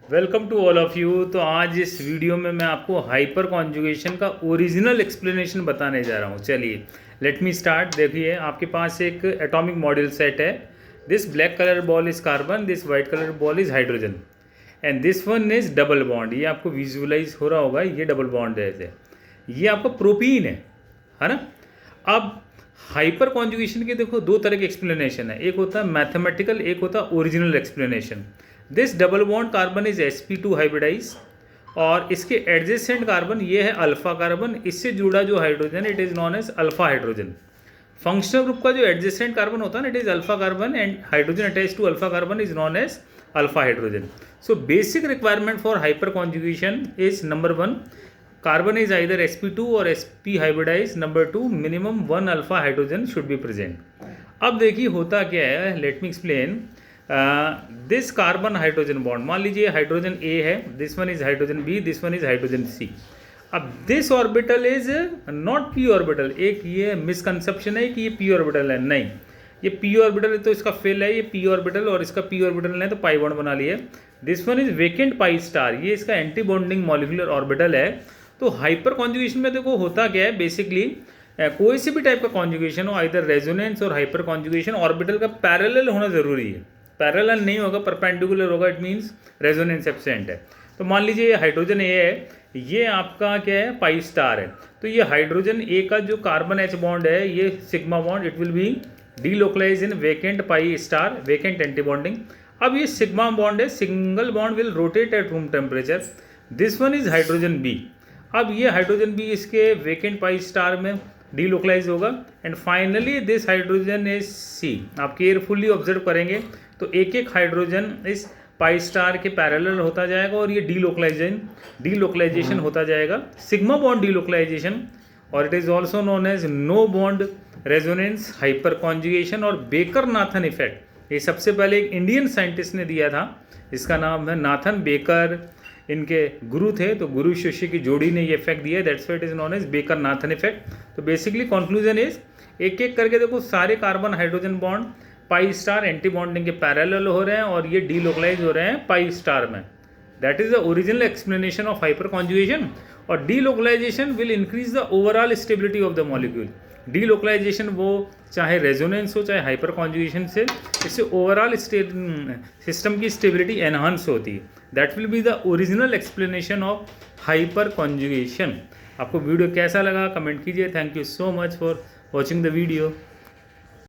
Welcome to all of you. तो आज इस वीडियो में मैं आपको हाइपर कॉन्जुगेशन का ओरिजिनल एक्सप्लेनेशन बताने जा रहा हूँ। चलिए लेट मी स्टार्ट। देखिए आपके पास एक एटॉमिक मॉडल सेट है। This black colour ball is carbon, this white colour ball is hydrogen and this one is double bond. ये आपको विजुअलाइज हो रहा होगा, ये डबल बॉन्ड है, ये आपका प्रोपीन है ना। अब हाइपर कॉन्जुगेशन के देखो दो तरह के एक्सप्लेनेशन है, एक होता है मैथमेटिकल, एक होता है original explanation. This double bond carbon is sp2 hybridize और इसके एडजेसेंट कार्बन ये है अल्फा कार्बन, इससे जुड़ा जो hydrogen it is known as alpha hydrogen. Functional group का जो एडजेसेंट कार्बन होता है ना, it is alpha carbon and hydrogen attach to alpha carbon is known as alpha hydrogen. So basic requirement for hyper conjugation is number 1, carbon is either sp2 or sp hybridized. number 2, minimum 1 alpha hydrogen should be present. अब देखिए होता क्या है, let me explain. This carbon hydrogen bond, मान लीजिए hydrogen A है, this one is hydrogen B, this one is hydrogen C. अब this orbital is not P orbital. एक ये मिसकंसेप्शन है कि ये पी ऑर्बिटल है, नहीं, ये पी ऑर्बिटल है तो इसका फेल है, ये पी ऑर्बिटल और इसका पी ऑर्बिटल है तो पाई बॉन्ड बना लिए। This one is vacant pi star, ये इसका एंटी बॉन्डिंग मॉलिक्यूलर ऑर्बिटल है। तो हाइपर कॉन्जुगेशन में देखो होता क्या है, बेसिकली कोई से भी टाइप का कॉन्जुगेशन हो, इधर रेजोनेंस और हाइपर कॉन्जुगेशन, ऑर्बिटल का पैरेलल होना जरूरी है। पैरेलल नहीं होगा, परपेंडिकुलर होगा, इट मीन्स रेजोनेंस एब्सेंट है। तो मान लीजिए ये हाइड्रोजन ए है, ये आपका क्या है, पाई स्टार है। तो ये हाइड्रोजन ए का जो कार्बन एच बॉन्ड है, ये sigma bond, it will be delocalize in vacant pi star, vacant anti bonding. अब ये सिग्मा बॉन्ड है, single bond will rotate at room temperature. This one is hydrogen B. अब ये hydrogen भी इसके vacant pi star में delocalize होगा and finally this hydrogen is C. आप केयरफुली ऑब्जर्व करेंगे तो एक एक हाइड्रोजन इस पाई स्टार के पैरेलल होता जाएगा और ये डीलोकलाइजेशन होता जाएगा, सिग्मा बॉन्ड डीलोकलाइजेशन, और it is also known as no bond resonance hyper conjugation और बेकर नाथन इफेक्ट। ये सबसे पहले एक इंडियन साइंटिस्ट ने दिया था, इसका नाम है नाथन बेकर। इनके गुरु थे, तो गुरु शिष्य की जोड़ी ने ये इफेक्ट दिया, that's why it is known as Baker Nathan effect. तो बेसिकली कंक्लूजन इज, एक एक करके देखो सारे carbon hydrogen bond pi star antibonding के पैरेलल हो रहे हैं और ये डीलोकलाइज हो रहे हैं पाई स्टार में। That is the original explanation of hyper conjugation. और delocalization will increase the overall stability of the molecule. Delocalization वो चाहे रेजोनेंस हो चाहे हाइपर कॉन्जुगेशन से, इससे ओवरऑल सिस्टम की स्टेबिलिटी एनहांस होती है। That will be the original explanation of hyper conjugation. आपको वीडियो कैसा लगा कमेंट कीजिए। Thank you so much for watching the video.